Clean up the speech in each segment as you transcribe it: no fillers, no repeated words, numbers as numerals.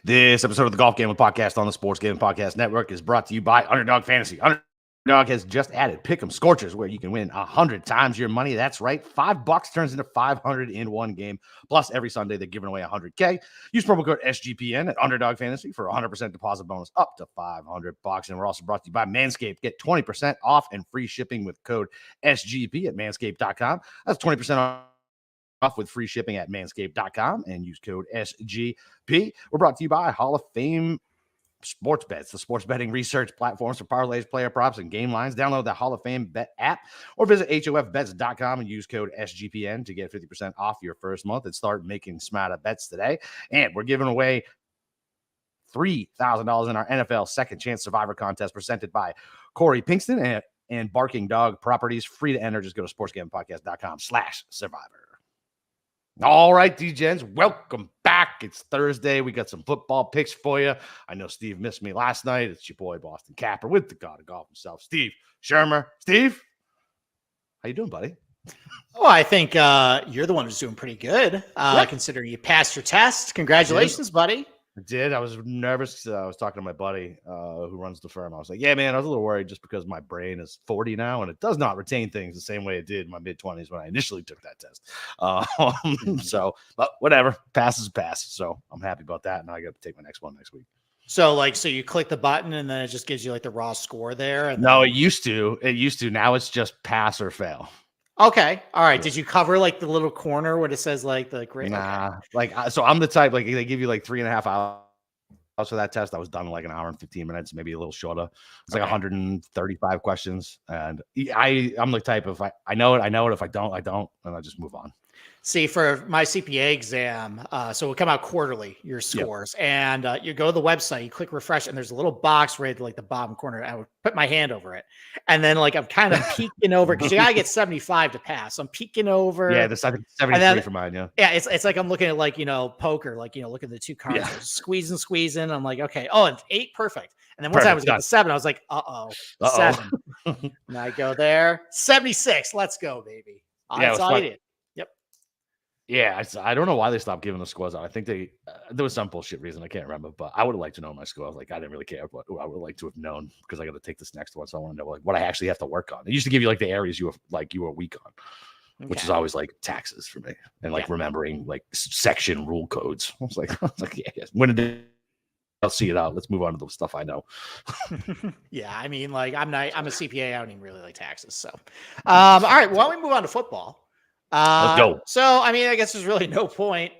This episode of the Golf Gambling Podcast on the Sports Gambling Podcast Network is brought to you by Underdog Fantasy. Underdog has just added Pick'em Scorchers, where you can win 100 times your money. That's right. $5 turns into 500 in one game. Plus, every Sunday, they're giving away 100K. Use promo code SGPN at Underdog Fantasy for a 100% deposit bonus up to $500. And we're also brought to you by Manscaped. Get 20% off and free shipping with code SGP at manscaped.com. That's 20% off with free shipping at manscaped.com and use code SGP. We're brought to you by Hall of Fame Sports Bets, the sports betting research platforms for parlays, player props, and game lines. Download the Hall of Fame Bet app or visit HOFBets.com and use code SGPN to get 50% off your first month and start making smarter bets today. And we're giving away $3,000 in our NFL Second Chance Survivor Contest presented by Corey Pinkston and Barking Dog Properties. Free to enter. Just go to sportsgamblingpodcast.com/survivor. All right, D-Gens, welcome back. It's Thursday. We got some football picks for you. I know Steve missed me last night. It's your boy, Boston Capper, with the god of golf himself, Steve Shermer. Steve, how you doing, buddy? Oh, I think you're the one who's doing pretty good, considering you passed your test. Congratulations, buddy. I did. I was nervous. I was talking to my buddy who runs the firm. I was like, yeah, man, I was a little worried just because my brain is 40 now and it does not retain things the same way it did in my mid-20s when I initially took that test. But whatever. Pass is pass. So I'm happy about that. Now I got to take my next one next week. So you click the button and then it just gives you like the raw score there? And no, it used to. Now it's just pass or fail. Okay. All right. Did you cover like the little corner where it says like the grade? Nah. Okay. So I'm the type, like they give you like 3.5 hours for that test. I was done in like an hour and 15 minutes, maybe a little shorter. It's like 135 questions. And I'm the type of, I know it. If I don't, I don't. And I just move on. See, for my CPA exam, so it will come out quarterly, your scores. Yep. And you go to the website, you click refresh, and there's a little box right at like the bottom corner. I would put my hand over it. And then like I'm kind of peeking over because you got to get 75 to pass. So I'm peeking over. Yeah, I think 73 for mine, yeah. Yeah, it's like I'm looking at like, poker, like, look at the two cards, squeezing. I'm like, okay. Oh, and 8, perfect. And then once I was at the 7, I was like, 7. And I go there, 76. Let's go, baby. That's all I did. Yeah, I don't know why they stopped giving the scores out. I think there was some bullshit reason. I can't remember, but I would have liked to know my score. Like, I didn't really care, but I would have liked to have known because I got to take this next one. So I want to know like what I actually have to work on. It used to give you like the areas you were weak on, which is always like taxes for me and like remembering like section rule codes. I was like, yeah. When I'll see it out. Let's move on to the stuff I know. Yeah, I mean, like I'm a CPA. I don't even really like taxes. So, all right. Why don't we move on to football? Let's go. So, I mean, I guess there's really no point.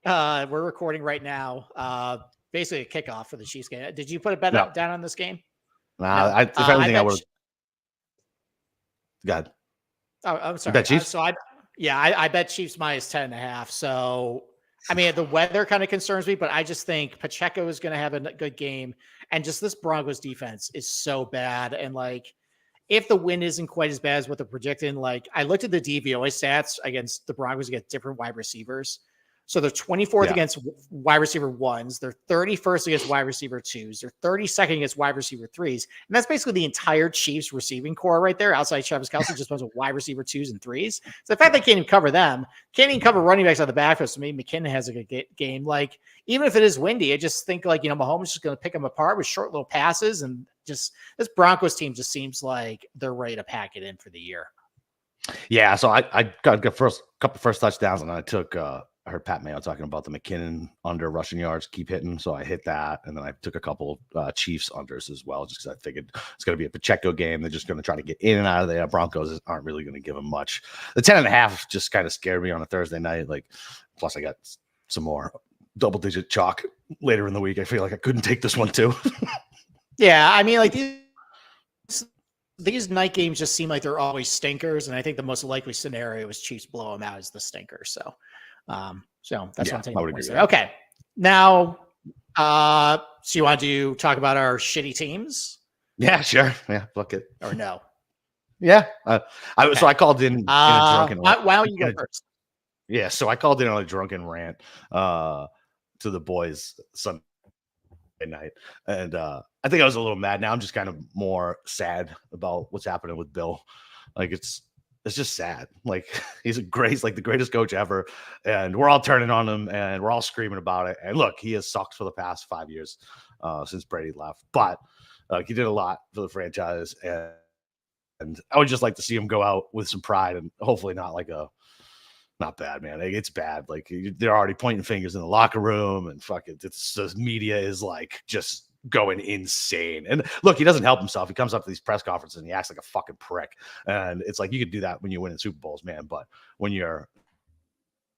We're recording right now. Basically a kickoff for the Chiefs game. Did you put a bet down on this game? Nah, if anything, I would have. God. Oh, I'm sorry. You bet Chiefs? I bet Chiefs minus 10.5. So, I mean, the weather kind of concerns me, but I just think Pacheco is going to have a good game. And just this Broncos defense is so bad. And like, if the win isn't quite as bad as what they're predicting, like I looked at the DVOA stats against the Broncos against different wide receivers. So they're 24th against wide receiver 1s. They're 31st against wide receiver 2s. They're 32nd against wide receiver 3s. And that's basically the entire Chiefs receiving core right there. Outside Travis Kelce, just a bunch of wide receiver 2s and 3s. So the fact they can't even cover them, can't even cover running backs on the backfield. So maybe McKinnon has a good game. Like, even if it is windy, I just think like, Mahomes is just going to pick them apart with short little passes. And just this Broncos team just seems like they're ready to pack it in for the year. Yeah. So I got couple first touchdowns and I took, I heard Pat Mayo talking about the McKinnon under rushing yards, keep hitting. So I hit that. And then I took a couple Chiefs unders as well, just because I figured it's going to be a Pacheco game. They're just going to try to get in and out of there. Broncos aren't really going to give them much. The 10.5 just kind of scared me on a Thursday night. Like, plus I got some more double-digit chalk later in the week. I feel like I couldn't take this one too. Yeah, I mean, like these night games just seem like they're always stinkers. And I think the most likely scenario is Chiefs blow them out as the stinker. So that's what I'm taking. Okay. Now, so you want to talk about our shitty teams? Yeah, sure. Yeah, look it. Or no? Yeah. So I called in a drunken rant. Why don't you go first? Yeah, so I called in on a drunken rant to the boys Sunday night. And I think I was a little mad. Now I'm just kind of more sad about what's happening with Bill. Like it's just sad. Like he's like the greatest coach ever, and we're all turning on him and we're all screaming about it. And look, he has sucked for the past 5 years since Brady left, but he did a lot for the franchise, and I would just like to see him go out with some pride and hopefully not bad, man. It's bad. Like they're already pointing fingers in the locker room, and fuck it. The media is like just going insane. And look, he doesn't help himself. He comes up to these press conferences and he acts like a fucking prick. And it's like you could do that when you're winning Super Bowls, man. But when you're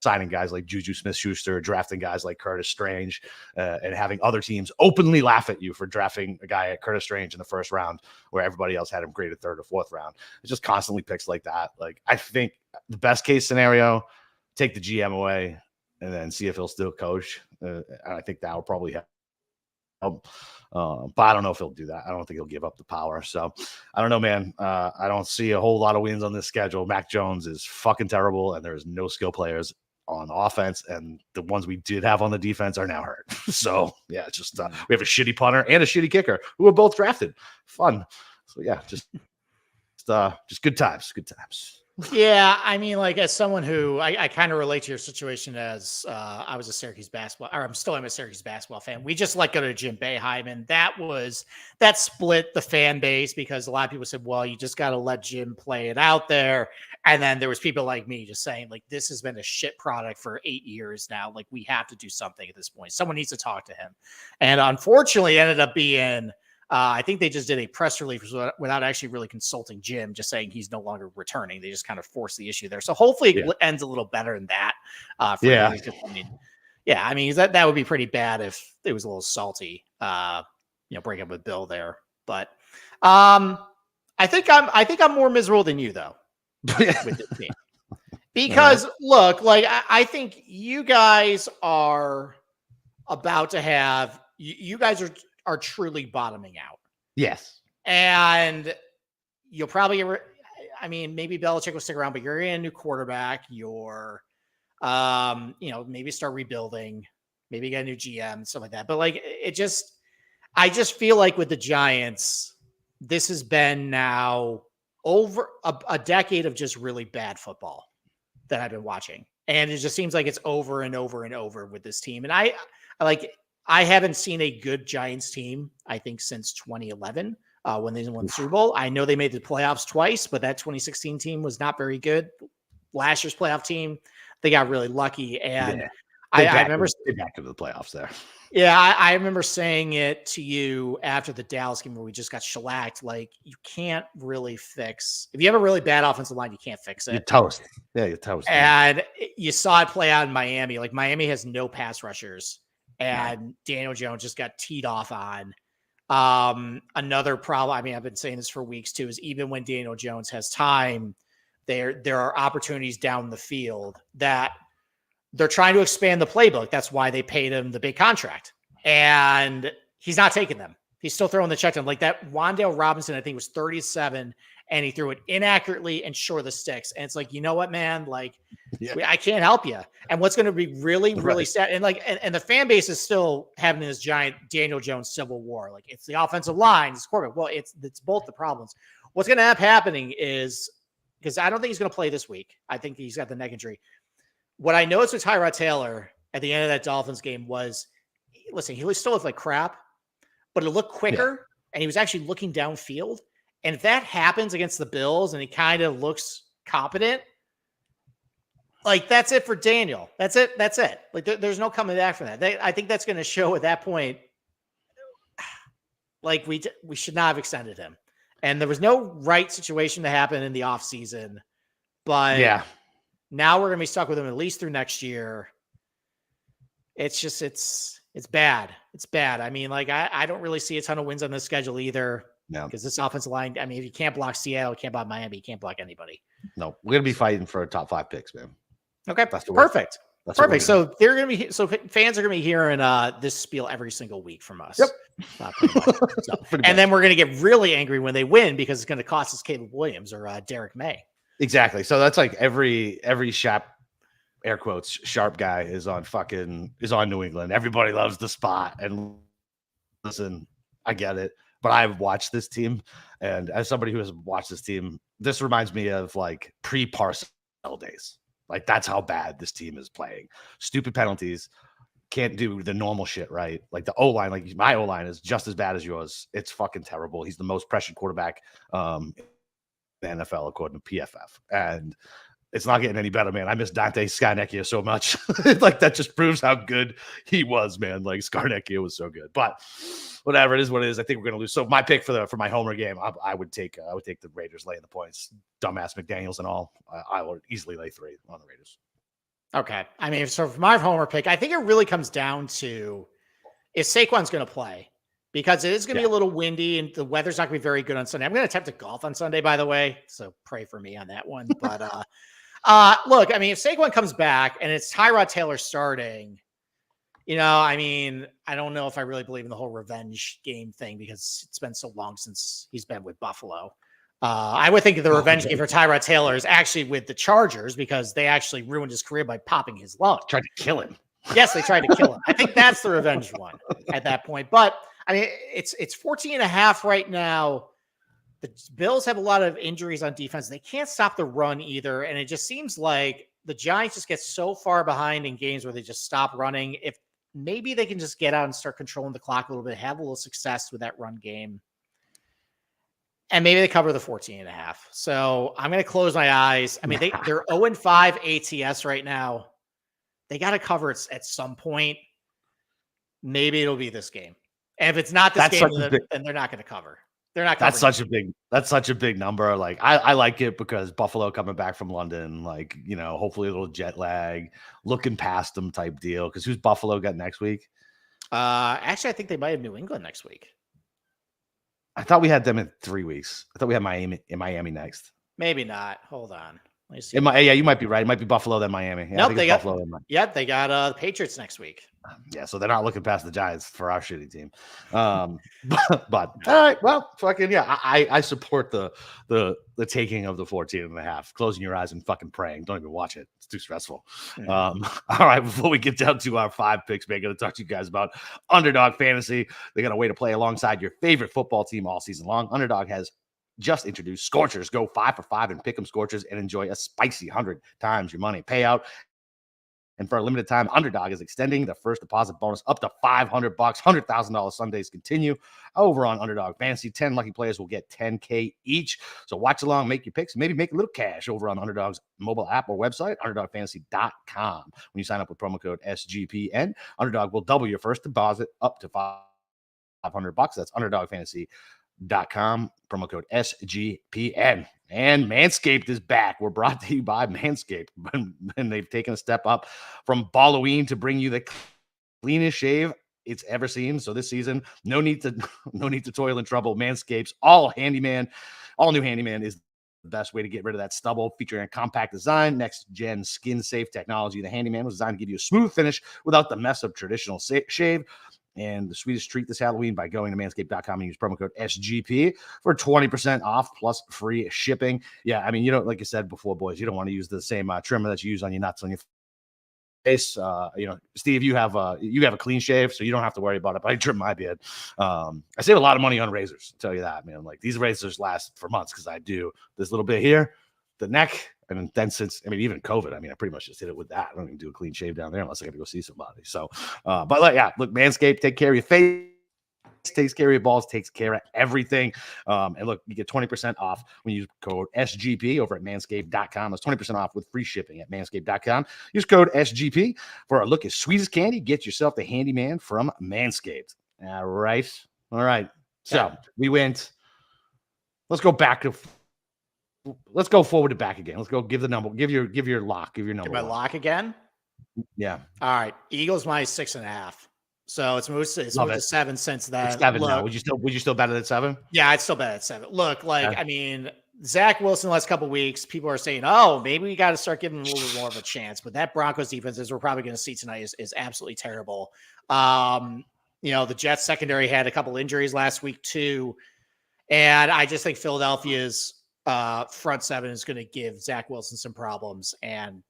signing guys like Juju Smith-Schuster, drafting guys like Curtis Strange, and having other teams openly laugh at you for drafting a guy at Curtis Strange in the first round where everybody else had him graded third or fourth round. It's just constantly picks like that. Like I think the best case scenario, take the GM away and then see if he'll still coach. I think that will probably help. But I don't know if he'll do that. I don't think he'll give up the power. So I don't know, man. I don't see a whole lot of wins on this schedule. Mac Jones is fucking terrible, and there's no skill players on offense, and the ones we did have on the defense are now hurt. So yeah, it's just we have a shitty punter and a shitty kicker who were both drafted. Fun. So yeah, just good times. Good times. Yeah, I mean, like as someone who I kind of relate to your situation as I was a Syracuse basketball, or I'm still a Syracuse basketball fan. We just let go to Jim Boeheim, and that split the fan base because a lot of people said, well, you just got to let Jim play it out there. And then there was people like me just saying, like, this has been a shit product for 8 years now. Like, we have to do something at this point. Someone needs to talk to him. And unfortunately, it ended up being I think they just did a press release without actually really consulting Jim, just saying he's no longer returning. They just kind of forced the issue there. So hopefully it ends a little better than that. I mean, that would be pretty bad if it was a little salty, break up with Bill there. But I think I'm more miserable than you though with this team. Because look, like I think you guys are about to have you guys are truly bottoming out. Yes. And you'll probably, maybe Belichick will stick around, but you're in a new quarterback. You're, maybe start rebuilding, maybe get a new GM, stuff like that. But like, I just feel like with the Giants, this has been now over a decade of just really bad football that I've been watching. And it just seems like it's over and over and over with this team. And I haven't seen a good Giants team, I think, since 2011 when they won the Super Bowl. I know they made the playoffs twice, but that 2016 team was not very good. Last year's playoff team, they got really lucky. And I remember back to the playoffs there. Yeah, I remember saying it to you after the Dallas game where we just got shellacked. Like, you can't really fix. If you have a really bad offensive line, you can't fix it. You're toast. Yeah, you're toast. And you saw it play out in Miami. Like, Miami has no pass rushers. And Daniel Jones just got teed off on. Another problem, I've been saying this for weeks too, is even when Daniel Jones has time, there are opportunities down the field that they're trying to expand the playbook. That's why they paid him the big contract. And he's not taking them. He's still throwing the check down. Like that Wan'Dale Robinson, I think, was 37, and he threw it inaccurately and short of the sticks. And it's like, you know what, man? Like, I can't help you. And what's going to be really, really sad, and like, and the fan base is still having this giant Daniel Jones civil war. Like, it's the offensive line, it's quarterback. Well, it's both the problems. What's going to end up happening is, because I don't think he's going to play this week. I think he's got the neck injury. What I noticed with Tyrod Taylor at the end of that Dolphins game was, listen, he still looked like crap, but it looked quicker, and he was actually looking downfield. And if that happens against the Bills and he kind of looks competent, like, that's it for Daniel. That's it. That's it. Like, there's no coming back from that. I think that's going to show at that point, like, we should not have extended him. And there was no right situation to happen in the offseason. But now we're going to be stuck with him at least through next year. It's just, it's bad. It's bad. I mean, like, I don't really see a ton of wins on this schedule either. No, because this offensive line, if you can't block Seattle, you can't block Miami, you can't block anybody. No, we're going to be fighting for a top 5 picks, man. Okay, perfect. Perfect. So fans are going to be hearing this spiel every single week from us. Yep. And then we're going to get really angry when they win because it's going to cost us Caleb Williams or Derek May. Exactly. So that's like every sharp, air quotes, sharp guy is on New England. Everybody loves the spot. And listen, I get it. but I've watched this team, and as somebody who has watched this team, this reminds me of like pre-Parcells days. Like that's how bad this team is playing. Stupid penalties, can't do the normal shit right. Like the O-line, like my O-line is just as bad as yours. It's fucking terrible. He's the most pressured quarterback in the NFL according to PFF, and it's not getting any better, man. I miss Dante Scarnecchia so much. Like that just proves how good he was, man. Like Scarnecchia was so good, but whatever, it is what it is. I think we're gonna lose. So my pick for my homer game, I would take the Raiders laying the points. Dumbass McDaniels and all. I would easily lay 3 on the Raiders. Okay. I mean, so for my homer pick, I think it really comes down to if Saquon's going to play, because it is going to be a little windy and the weather's not going to be very good on Sunday. I'm going to attempt to golf on Sunday, by the way. So pray for me on that one. But look, I mean, if Saquon comes back and it's Tyrod Taylor starting, I mean, I don't know if I really believe in the whole revenge game thing because it's been so long since he's been with Buffalo. I would think the revenge game for Tyrod Taylor is actually with the Chargers because they actually ruined his career by popping his lung. Tried to kill him. Yes, they tried to kill him. I think that's the revenge one at that point. But I mean, it's 14.5 right now. The Bills have a lot of injuries on defense. They can't stop the run either. And it just seems like the Giants just get so far behind in games where they just stop running. If maybe they can just get out and start controlling the clock a little bit, have a little success with that run game. And maybe they cover the 14.5. So I'm going to close my eyes. I mean, they're 0-5 ATS right now. They got to cover it at some point. Maybe it'll be this game. And if it's not this game, then they're not going to cover. They're not. That's such a big number. Like I like it because Buffalo coming back from London, like, hopefully a little jet lag, looking past them type deal. Because who's Buffalo got next week? Actually, I think they might have New England next week. I thought we had them in 3 weeks. I thought we had Miami next. Maybe not. Hold on. Let me see. Yeah, you might be right. It might be Buffalo then Miami. Yeah, nope, they got Buffalo. They got the Patriots next week. Yeah, so they're not looking past the Giants for our shitty team. But all right, well, fucking yeah, I support the taking of the 14.5. Closing your eyes and fucking praying. Don't even watch it. It's too stressful. All right, before we get down to our 5 picks, man, I'm going to talk to you guys about Underdog Fantasy. They got a way to play alongside your favorite football team all season long. Underdog has just introduced Scorchers. Go 5 for 5 and pick 'em Scorchers and enjoy a spicy 100 times your money payout. And for a limited time, Underdog is extending the first deposit bonus up to $500. $100,000 Sundays continue over on Underdog Fantasy. 10 lucky players will get $10K each. So watch along, make your picks, and maybe make a little cash over on Underdog's mobile app or website, UnderdogFantasy.com. When you sign up with promo code SGPN, Underdog will double your first deposit up to $500. That's UnderdogFantasy.com, promo code SGPN. And Manscaped is back. We're brought to you by Manscaped, and they've taken a step up from Halloween to bring you the cleanest shave it's ever seen. So this season, no need to toil in trouble. Manscaped's all new Handyman is the best way to get rid of that stubble, featuring a compact design, next-gen skin-safe technology. The Handyman was designed to give you a smooth finish without the mess of traditional shave. And the sweetest treat this Halloween by going to manscaped.com and use promo code SGP for 20% off plus free shipping. Yeah, I mean, like you said before, boys, you don't want to use the same trimmer that you use on your nuts on your face. Steve, you have a clean shave, so you don't have to worry about it. But I trim my beard. I save a lot of money on razors. I'll tell you that, man. Like these razors last for months because I do this little bit here, the neck. And then even COVID, I pretty much just hit it with that. I don't even do a clean shave down there unless I got to go see somebody. So, but look, Manscaped, take care of your face, takes care of your balls, takes care of everything. And look, you get 20% off when you use code SGP over at manscaped.com. That's 20% off with free shipping at manscaped.com. Use code SGP for a look as sweet as candy. Get yourself the Handyman from Manscaped. All right. So we went. Let's go forward to back again. Let's go give the number. Give your lock. Give your number. Give my lock again? Yeah. All right. Eagles minus 6.5. So it's moved to 7 since then. It's 7 now. Would you still bet it at 7? Yeah, I'd still bet at 7. Look, Zach Wilson the last couple of weeks, people are saying, oh, maybe we got to start giving him a little bit more of a chance. But that Broncos defense, as we're probably going to see tonight, is absolutely terrible. The Jets secondary had a couple injuries last week too. And I just think Philadelphia's front seven is going to give Zach Wilson some problems. And,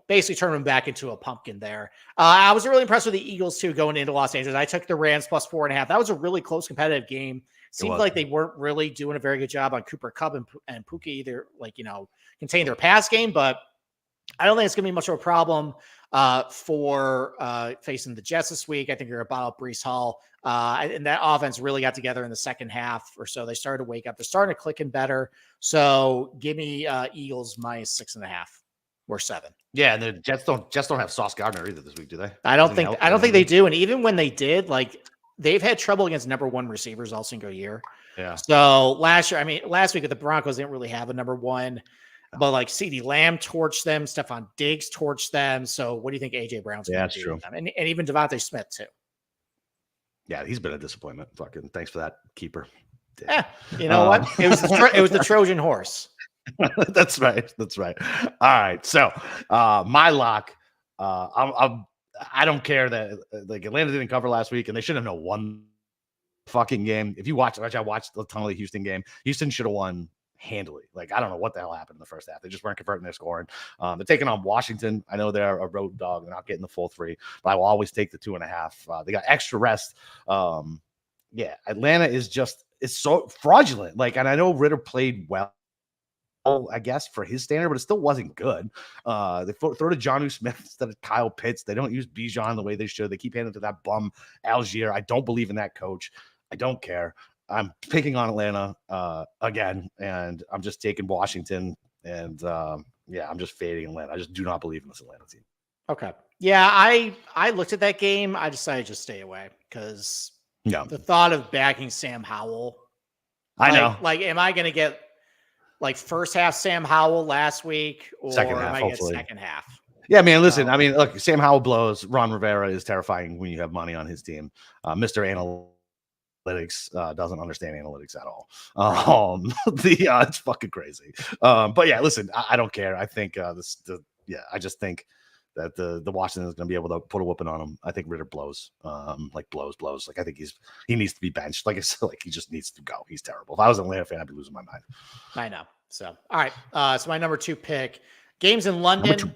basically turn them back into a pumpkin there. I was really impressed with the Eagles too going into Los Angeles. I took the Rams plus 4.5. That was a really close competitive game. Seemed like they weren't really doing a very good job on Cooper Kupp and Puka either, contain their pass game, but I don't think it's going to be much of a problem for facing the Jets this week. I think you're about Breece Hall. And that offense really got together in the second half or so. They started to wake up. They're starting to click in better. So give me Eagles minus 6.5 or 7. Yeah, and the Jets don't have Sauce Gardner either this week, do they? I don't think they do. And even when they did, they've had trouble against number one receivers all single year. Yeah. So last week the Broncos didn't really have a number one, but CeeDee Lamb torched them, Stephon Diggs torched them. So what do you think AJ Brown's going to do? True. And even Devontae Smith too. Yeah, he's been a disappointment. Fucking thanks for that, keeper. Yeah, you know what? It was the Trojan horse. That's right. All right. So my lock, I don't care that Atlanta didn't cover last week and they shouldn't have known one fucking game. If you watch, I watched a ton of the Houston game. Houston should have won handily. I don't know what the hell happened in the first half. They just weren't converting their scoring. They're taking on Washington. I know they're a road dog. They're not getting the full 3, but I will always take the 2.5. They got extra rest. Atlanta is it's so fraudulent. And I know Ritter played well, I guess, for his standard, but it still wasn't good. They throw to Jonnu Smith instead of Kyle Pitts. They don't use Bijan the way they should. They keep handing to that bum Algier. I don't believe in that coach. I don't care. I'm picking on Atlanta again, and I'm just taking Washington. And I'm just fading Atlanta. I just do not believe in this Atlanta team. Okay. Yeah, I looked at that game. I decided to stay away because the thought of backing Sam Howell. I know. Am I going to get first half Sam Howell last week, or second half, am I get second half? Yeah, man, listen, look, Sam Howell blows. Ron Rivera is terrifying when you have money on his team. Mr. Analytics doesn't understand analytics at all. It's fucking crazy. But yeah, listen, I don't care. I think I just think that the Washington is going to be able to put a whooping on him. I think Ritter blows, blows. I think he needs to be benched. Like I said, he just needs to go. He's terrible. If I was an Atlanta fan, I'd be losing my mind. I know. So, all right. So my number 2 pick, games in London.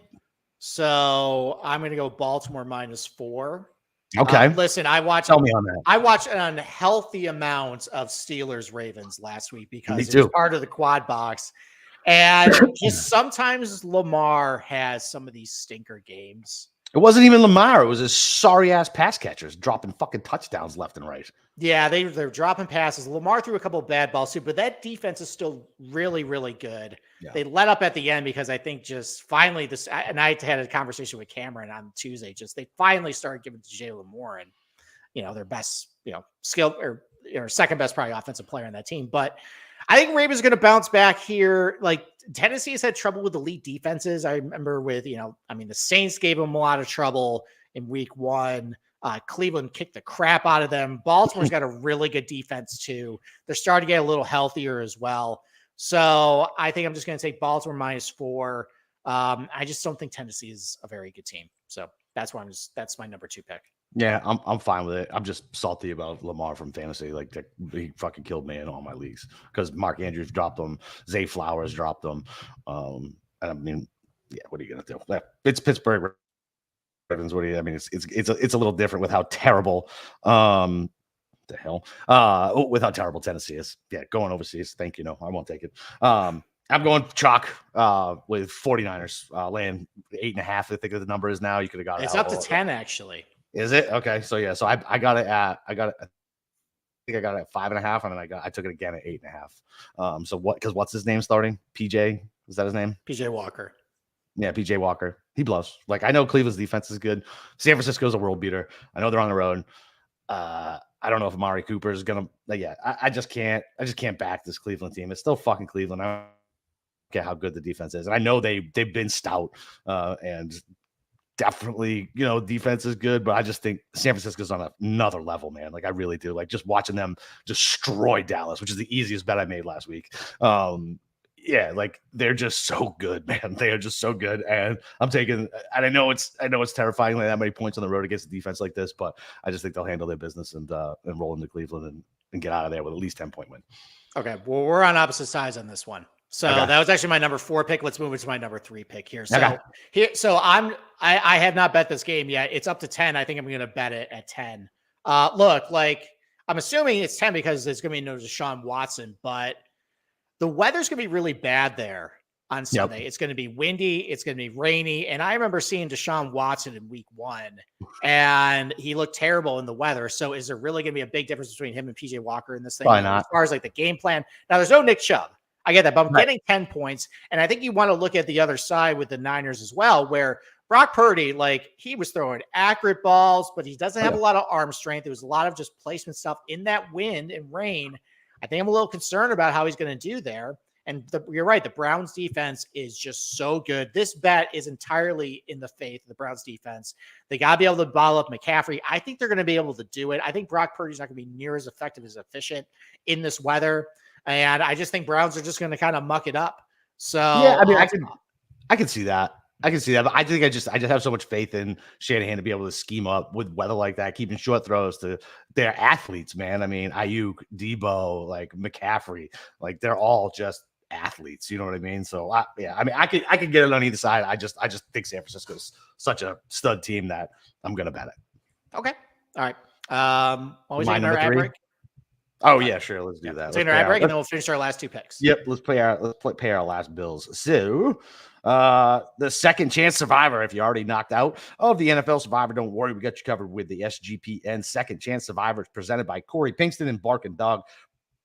So I'm going to go Baltimore minus 4. Okay. Listen, Tell me on that. I watched an unhealthy amount of Steelers Ravens last week because it was part of the quad box. And just sometimes Lamar has some of these stinker games. It wasn't even Lamar. It was his sorry ass pass catchers dropping fucking touchdowns left and right. Yeah, they're dropping passes. Lamar threw a couple of bad balls too, but that defense is still really, really good. Yeah. They let up at the end because I think just finally and I had a conversation with Cameron on Tuesday. They finally started giving to Jalen Warren, their best, skill or second best probably offensive player on that team. But I think Ravens are going to bounce back here. Tennessee has had trouble with elite defenses. I remember the Saints gave them a lot of trouble in week 1. Cleveland kicked the crap out of them. Baltimore's got a really good defense too. They're starting to get a little healthier as well. So I think I'm just going to take Baltimore minus 4. I just don't think Tennessee is a very good team. So that's why that's my number 2 pick. Yeah, I'm fine with it. I'm just salty about Lamar from fantasy. He fucking killed me in all my leagues because Mark Andrews dropped him, Zay Flowers dropped him. What are you gonna do? It's Pittsburgh Ravens. It's a little different with how terrible with how terrible Tennessee is. Yeah, going overseas. Thank you. No, I won't take it. I'm going chalk with 49ers laying 8.5. I think the number is now. You could have got it. It's up to 10 actually. Is it? Okay. So yeah. So I got it at I think I got it at 5.5, and then I took it again at 8.5. So what's his name starting? PJ? Is that his name? PJ Walker. Yeah, PJ Walker. He blows. I know Cleveland's defense is good. San Francisco's a world beater. I know they're on the road. I don't know if Amari Cooper is gonna. I just can't back this Cleveland team. It's still fucking Cleveland. I don't care how good the defense is, and I know they've been stout and definitely, defense is good, but I just think San Francisco's on another level, man. I really do. Just watching them destroy Dallas, which is the easiest bet I made last week. They're just so good, man. They are just so good, and I'm taking. And I know it's terrifying that many points on the road against a defense like this, but I just think they'll handle their business and roll into Cleveland and get out of there with at least 10-point win. Okay, well, we're on opposite sides on this one. So Okay. that was actually my number 4 pick. Let's move into my number 3 pick here. So Okay. I have not bet this game yet. It's up to 10. I think I'm going to bet it at 10. Look, like I'm assuming it's 10 because there's going to be no Deshaun Watson, but the weather's going to be really bad there on Sunday. Yep. It's going to be windy. It's going to be rainy. And I remember seeing Deshaun Watson in week 1 and he looked terrible in the weather. So is there really going to be a big difference between him and PJ Walker in this thing? Probably not. As far as like the game plan. Now there's no Nick Chubb. I get that, but I'm Right. getting 10 points. And I think you want to look at the other side with the Niners as well, where Brock Purdy, like he was throwing accurate balls, but he doesn't have a lot of arm strength. There was a lot of just placement stuff in that wind and rain. I think I'm a little concerned about how he's going to do there. And you're right. The Browns defense is just so good. This bet is entirely in the faith of the Browns defense. They got to be able to ball up McCaffrey. I think they're going to be able to do it. I think Brock Purdy's not going to be near as effective as efficient in this weather. And I just think Browns are just going to kind of muck it up. So yeah, I mean, I can see that. I can see that, but I think I just have so much faith in Shanahan to be able to scheme up with weather like that, keeping short throws to their athletes, man. I mean, Ayuk, Debo, like McCaffrey, like they're all just athletes. You know what I mean? So I could get it on either side. I just think San Francisco's such a stud team that I'm gonna bet it. Okay. All right. What was My your number ad 3? break? Oh yeah, sure. Let's do that. Let's take our ad break and then we'll finish our last 2 picks. Yep, let's pay our last bills. So, the second chance survivor, if you already knocked out of the NFL Survivor, don't worry, we got you covered with the SGPN second chance survivors presented by Corey Pinkston and Bark and Dog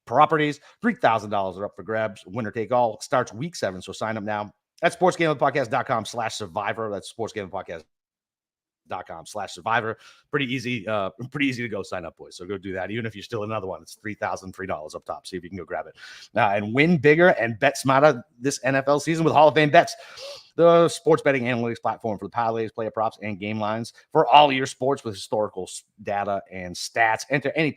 Properties. $3,000 are up for grabs. Winner take all starts week 7. So sign up now at sportsgamblingpodcast.com/survivor. That's sportsgamblingpodcast.com/survivor. Pretty easy to go sign up, boys. So go do that. Even if you're still another one, it's $3,000 free up top. See if you can go grab it and win bigger and bet smarter this NFL season with Hall of Fame Bets, the sports betting analytics platform for the parlays, player props, and game lines for all your sports with historical data and stats. Enter any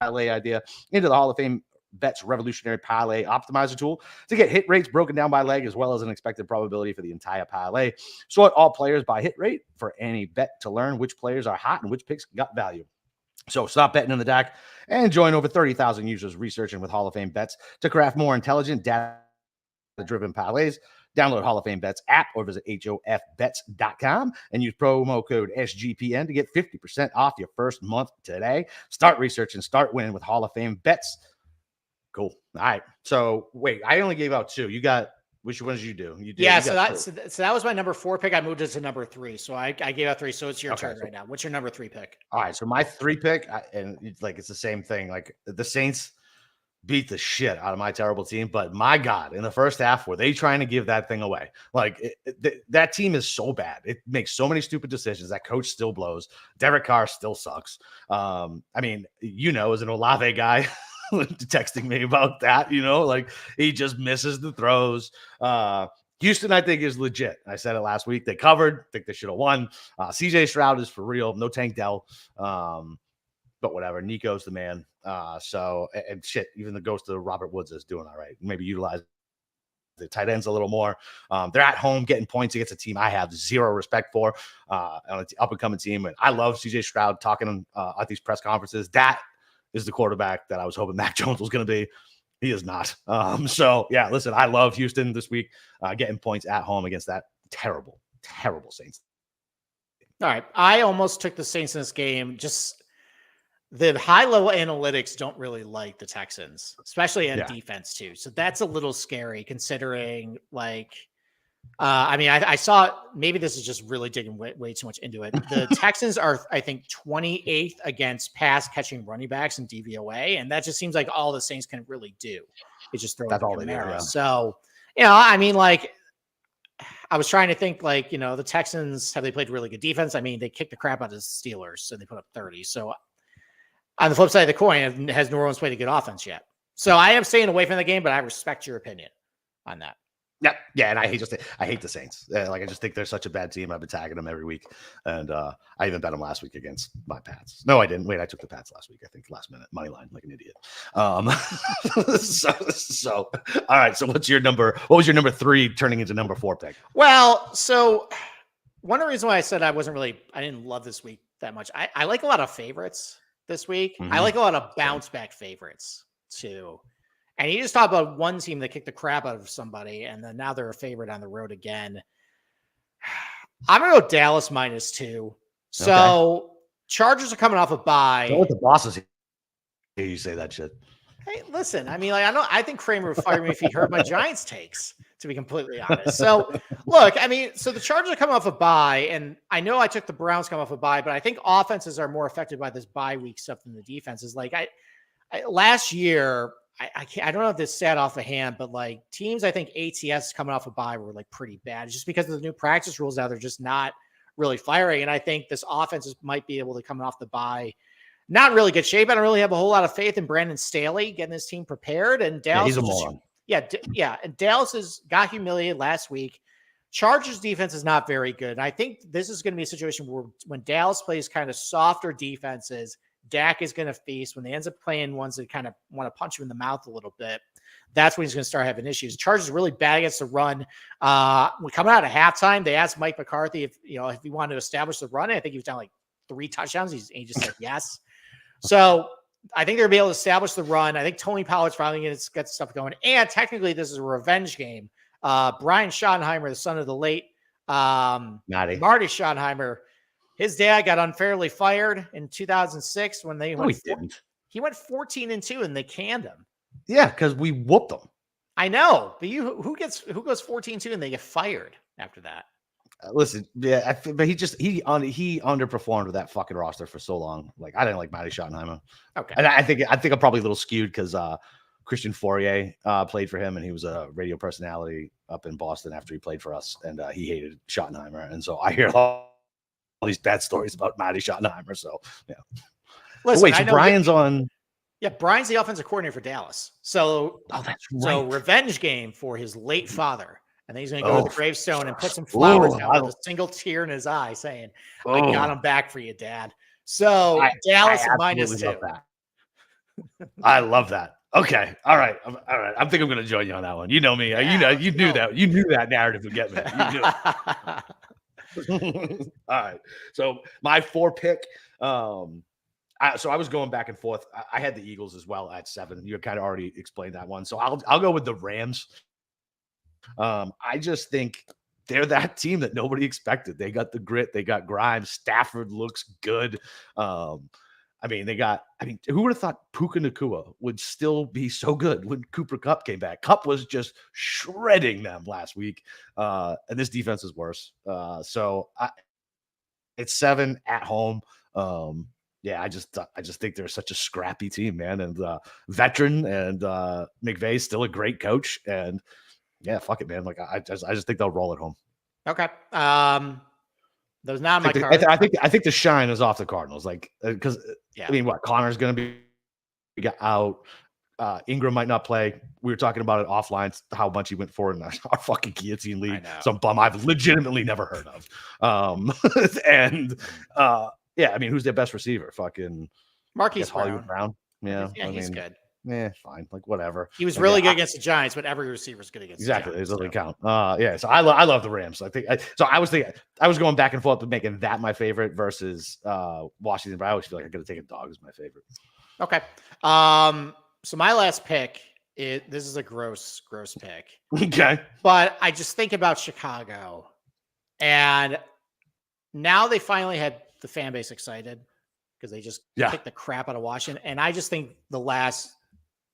parlay idea into the Hall of Fame Bets revolutionary parlay optimizer tool to get hit rates broken down by leg as well as an expected probability for the entire parlay. Sort all players by hit rate for any bet to learn which players are hot and which picks got value. So stop betting in the dark and join over 30,000 users researching with Hall of Fame Bets to craft more intelligent, data-driven parlays. Download Hall of Fame Bets app or visit hofbets.com and use promo code SGPN to get 50% off your first month today. Start researching, start winning with Hall of Fame Bets. Cool. All right. So wait, I only gave out 2. You got which ones you do? You did. Yeah. You So that was my number 4 pick. I moved it to number 3. So I gave out 3. So it's your turn right now. What's your number 3 pick? All right. So my 3 pick, and it's the same thing. Like the Saints beat the shit out of my terrible team, but my God, in the first half, were they trying to give that thing away? Like that team is so bad. It makes so many stupid decisions. That coach still blows. Derek Carr still sucks. I mean, as an Olave guy. Texting me about that, like he just misses the throws. Houston, I think, is legit. I said it last week. They covered. Think they should have won. CJ Stroud is for real. No Tank Dell. But whatever. Nico's the man. And shit, even the ghost of Robert Woods is doing all right. Maybe utilize the tight ends a little more. They're at home getting points against a team I have zero respect for on an up-and-coming team. And I love CJ Stroud talking at these press conferences. That is the quarterback that I was hoping Mac Jones was going to be. He is not. So, yeah, listen, I love Houston this week getting points at home against that terrible, terrible Saints. All right. I almost took the Saints in this game. Just the high-level analytics don't really like the Texans, especially on defense, too. So that's a little scary considering, I saw maybe this is just really digging way too much into it. The Texans are, I think, 28th against pass catching running backs in DVOA. And that just seems like all the Saints can really do is just throw That's all they do. Yeah. So, I was trying to think the Texans, have they played really good defense? I mean, they kicked the crap out of the Steelers, so they put up 30. So on the flip side of the coin, has New Orleans played a good offense yet? So I am staying away from the game, but I respect your opinion on that. Yeah, and I hate the Saints. I just think they're such a bad team. I've been tagging them every week, and I even bet them last week against my Pats. No, I didn't. Wait, I took the Pats last week. I think last minute money line like an idiot. So all right. So what was your number 3 turning into number 4 pick? Well, so one of the reasons why I said I didn't love this week that much. I like a lot of favorites this week. Mm-hmm. I like a lot of bounce back favorites too. And you just talk about one team that kicked the crap out of somebody, and then now they're a favorite on the road again. I'm going to go Dallas -2. So Chargers are coming off a bye. Don't let the bosses hear you say that shit. Hey, listen, I mean, like, I think Kramer would fire me if he heard my Giants takes, to be completely honest. So, look, I mean, so the Chargers are coming off a bye, and I know I took the Browns coming off a bye, but I think offenses are more affected by this bye week stuff than the defenses. Like, I last year, I can't, I don't have this stat off the hand, but like teams, I think ATS coming off a bye were like pretty bad just because of the new practice rules now. They're just not really firing. And I think this offense might be able to come off the bye not in really good shape. I don't really have a whole lot of faith in Brandon Staley getting this team prepared. And Dallas, he's a moron. Yeah. And Dallas got humiliated last week. Chargers defense is not very good. And I think this is going to be a situation where when Dallas plays kind of softer defenses, Dak is going to feast. When they ends up playing ones that kind of want to punch you in the mouth a little bit, that's when he's going to start having issues. Chargers are really bad against the run. When coming out of halftime, they asked Mike McCarthy if he wanted to establish the run. I think he was down like 3 touchdowns. He just said yes. So I think they're going to be able to establish the run. I think Tony Pollard's finally going to get stuff going. And technically, this is a revenge game. Brian Schottenheimer, the son of the late Marty Schottenheimer, his dad got unfairly fired in 2006 when they went. He went 14-2 and they canned him. Yeah, because we whooped them. I know, but who goes 14-2 and they get fired after that? Listen, yeah, but he underperformed with that fucking roster for so long. Like I didn't like Matty Schottenheimer. Okay, and I think I'm probably a little skewed because Christian Fourier played for him, and he was a radio personality up in Boston after he played for us, and he hated Schottenheimer, and so I hear all these bad stories about Matty Schottenheimer. So yeah. Listen, wait, so Brian's on. Yeah, Brian's the offensive coordinator for Dallas. So, that's right. So revenge game for his late father. And then he's going to go to the gravestone and put some flowers down with a single tear in his eye saying, I got him back for you, Dad. So Dallas -2. I love that. Okay. All right. I think I'm going to join you on that one. You know me. Yeah, you knew that narrative would get me. You knew it. All right. So my 4 pick, so I was going back and forth. I had the Eagles as well at 7. You kind of already explained that one. So I'll go with the Rams. I just think they're that team that nobody expected. They got the grit. They got Grimes. Stafford looks good. Who would have thought Puka Nacua would still be so good when Cooper Kupp came back? Kupp was just shredding them last week. And this defense is worse. So it's 7 at home. Yeah, I just think they're such a scrappy team, man. And veteran and McVay's still a great coach. And yeah, fuck it, man. Like I just think they'll roll at home. Okay. Those not my cards. I think the shine is off the Cardinals. Like because I mean, what Connor's going to be out. Ingram might not play. We were talking about it offline, how much he went for in our fucking guillotine league. Some bum I've legitimately never heard of. Yeah, I mean, who's their best receiver? Fucking Marquise Hollywood Brown. Yeah, he's good. Yeah, fine. Like whatever. He was really good against the Giants, but every receiver is good against the Giants. It doesn't count. Yeah. So I love the Rams. I think. I was going back and forth with making that my favorite versus Washington, but I always feel like I got to take a dog as my favorite. Okay. So my last pick this is a gross pick. Okay. But I just think about Chicago, and now they finally had the fan base excited because they just kicked the crap out of Washington. And I just think the last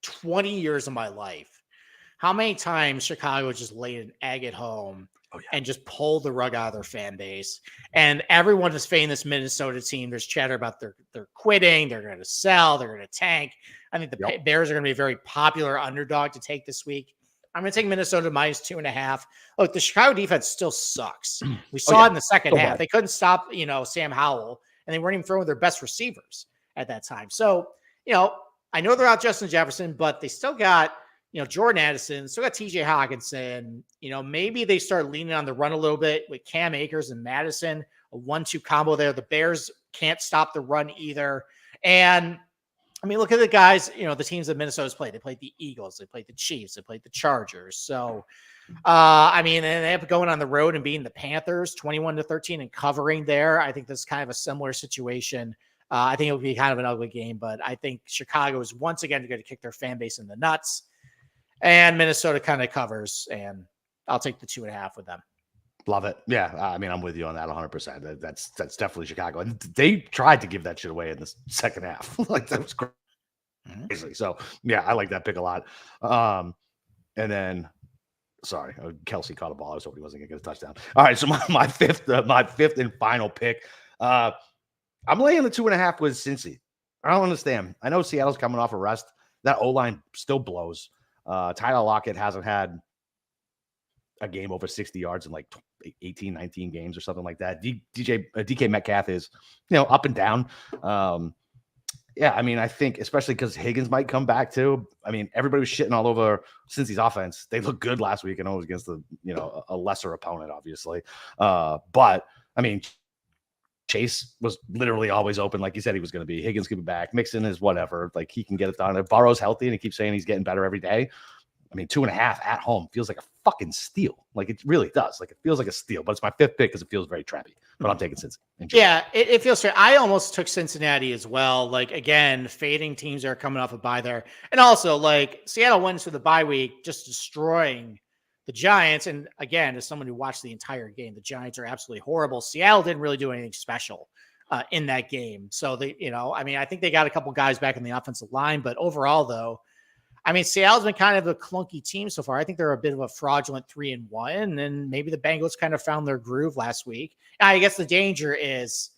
20 years of my life, how many times Chicago just laid an egg at home and just pulled the rug out of their fan base. And everyone is fading this Minnesota team. There's chatter about they're quitting. They're going to sell. They're going to tank. I think the Bears are going to be a very popular underdog to take this week. I'm going to take Minnesota -2.5. Look, the Chicago defense still sucks. We saw it in the second half. They couldn't stop, Sam Howell, and they weren't even throwing their best receivers at that time. So, I know they're out Justin Jefferson, but they still got, Jordan Addison, still got TJ Hawkinson. Maybe they start leaning on the run a little bit with Cam Akers and Madison, a 1-2 combo there. The Bears can't stop the run either. And I mean, look at the guys, the teams that Minnesota's played. They played the Eagles. They played the Chiefs. They played the Chargers. So, and they have going on the road and beating the Panthers 21-13 and covering there. I think this is kind of a similar situation. I think it would be kind of an ugly game, but I think Chicago is once again going to kick their fan base in the nuts. And Minnesota kind of covers, and I'll take the 2.5 with them. Love it. Yeah, I mean, I'm with you on that 100%. That's definitely Chicago. And they tried to give that shit away in the second half. Like, that was crazy. So, yeah, I like that pick a lot. And then, sorry, Kelsey caught a ball. I was hoping he wasn't going to get a touchdown. All right, so my fifth and final pick. I'm laying the 2.5 with Cincy. I don't understand. I know Seattle's coming off a rest. That O-line still blows. Tyler Lockett hasn't had a game over 60 yards in like 18, 19 games or something like that. DK Metcalf is, up and down. Yeah, I mean, I think especially because Higgins might come back too. I mean, everybody was shitting all over Cincy's offense. They looked good last week, and it was against a lesser opponent, obviously. But I mean, Chase was literally always open, like you said he was going to be. Higgins could be back. Mixon is whatever. Like, he can get it done. If Burrow's healthy and he keeps saying he's getting better every day, I mean, 2.5 at home feels like a fucking steal. Like, it really does. Like, it feels like a steal, but it's my fifth pick because it feels very trappy. But I'm taking Cincinnati. Yeah, it feels fair. I almost took Cincinnati as well. Like, again, fading teams that are coming off a bye there. And also, like, Seattle went through the bye week just destroying the Giants. And again, as someone who watched the entire game, the Giants are absolutely horrible. Seattle didn't really do anything special in that game. So they, I mean, I think they got a couple guys back in the offensive line, but overall though, I mean, Seattle's been kind of a clunky team so far. I think they're a bit of a fraudulent 3-1, and maybe the Bengals kind of found their groove last week. I guess the danger is,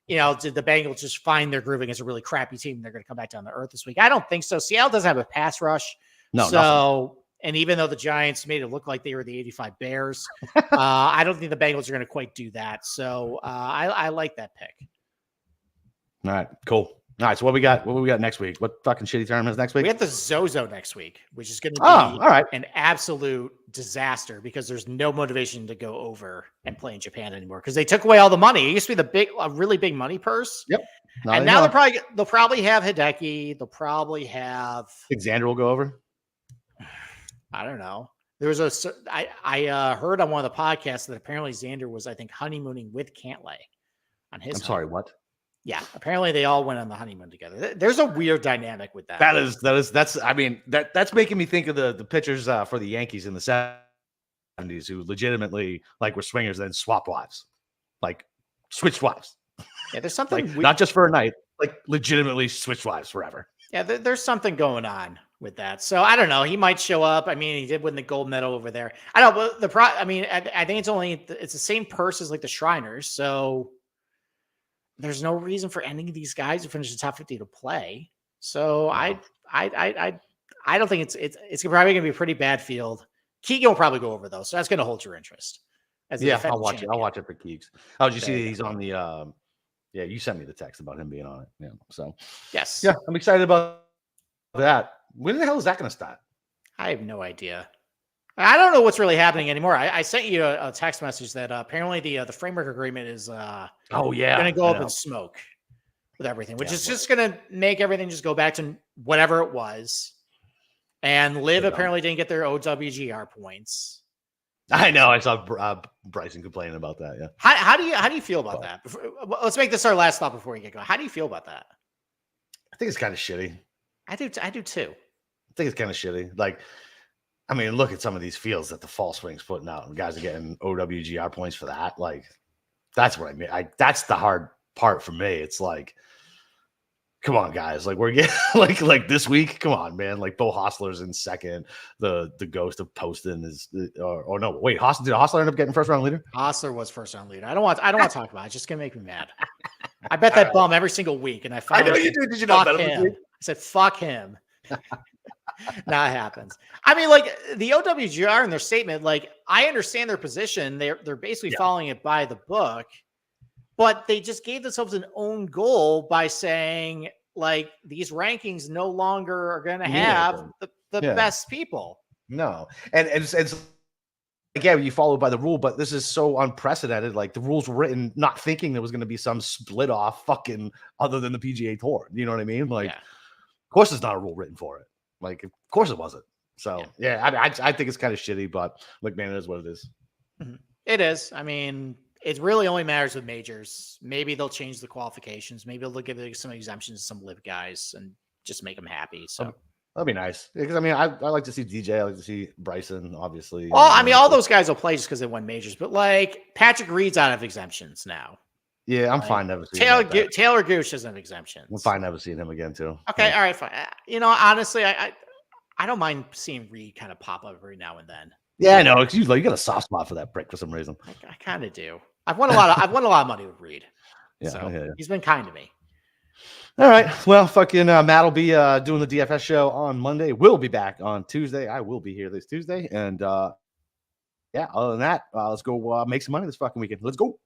did the Bengals just find their groove against a really crappy team and they're going to come back down to earth this week? I don't think so. Seattle doesn't have a pass rush. No, so, nothing. And even though the Giants made it look like they were the 85 Bears, I don't think the Bengals are going to quite do that. So I like that pick. All right, cool. All right, so what we got next week? What fucking shitty tournament is next week? We have the Zozo next week, which is going to be all right. an absolute disaster because there's no motivation to go over and play in Japan anymore because they took away all the money. It used to be a really big money purse. Yep. And now they'll probably have Hideki. They'll probably have Alexander will go over. I don't know. There was I heard on one of the podcasts that apparently Xander was, I think, honeymooning with Cantlay on his. I'm sorry, what? Yeah, apparently they all went on the honeymoon together. There's a weird dynamic with that. That's making me think of the pitchers for the Yankees in the 70s who legitimately were swingers and then swapped wives, switched wives. Yeah, there's something not just for a night, legitimately switched wives forever. Yeah, there's something going on with that. So I don't know. He might show up. I mean, he did win the gold medal over there. I don't know, but I think it's the same purse as the Shriners. So there's no reason for any of these guys to finish the top 50 to play. So I don't think it's probably going to be a pretty bad field. Keegan will probably go over though, so that's going to hold your interest. I'll watch it. I'll watch it for Keegs. Oh, did you see he's on the? Yeah, you sent me the text about him being on it. Yeah, so yes, yeah, I'm excited about that. When the hell is that going to start? I have no idea. I don't know what's really happening anymore. I sent you a text message that apparently the framework agreement is going to go up in smoke with everything, which is just going to make everything just go back to whatever it was. And Liv apparently didn't get their OWGR points. I know. I saw Bryson complaining about that. Yeah. How do you feel about that? Let's make this our last thought before we get going. How do you feel about that? I think it's kind of shitty. I do too. I think it's kind of shitty. I mean, look at some of these fields that the fall swing's putting out, and guys are getting OWGR points for that. That's what I mean. That's the hard part for me. It's come on, guys. We're getting this week. Come on, man. Bo Hostler's in second. The ghost of Poston is, or no, wait. Did Hostler end up getting first round leader? Hostler was first round leader. I don't want to talk about it. It's just gonna make me mad. I bet that bum every single week, and I know you do. Did you not bet him? I said, fuck him. That happens. I mean, the OWGR in their statement, I understand their position. They're basically following it by the book, but they just gave themselves an own goal by saying these rankings no longer are going to have the best people. No, and it's again, you follow by the rule, but this is so unprecedented. The rules were written not thinking there was going to be some split off fucking other than the PGA Tour. You know what I mean? Of course, there's not a rule written for it. Of course it wasn't. So I think it's kind of shitty, but man, it is what it is. Mm-hmm. It is. I mean, it really only matters with majors. Maybe they'll change the qualifications. Maybe they'll give some exemptions to some live guys and just make them happy. So That'd be nice. Because I mean, I like to see DJ. I like to see Bryson, obviously. Well, I mean, all those guys will play just because they won majors, but like Patrick Reed's out of exemptions now. Yeah, I'm Like, fine never seeing Taylor Gooch doesn't have exemptions. I'm fine never seeing him again too. Okay, all right, fine. Honestly, I don't mind seeing Reed kind of pop up every now and then. Yeah, I know. Excuse me, you got a soft spot for that prick for some reason. I kind of do. I've won a lot of money with Reed. Yeah, so he's been kind to me. All right. Well, fucking Matt will be doing the DFS show on Monday. We'll be back on Tuesday. I will be here this Tuesday. And yeah, other than that, let's go make some money this fucking weekend. Let's go.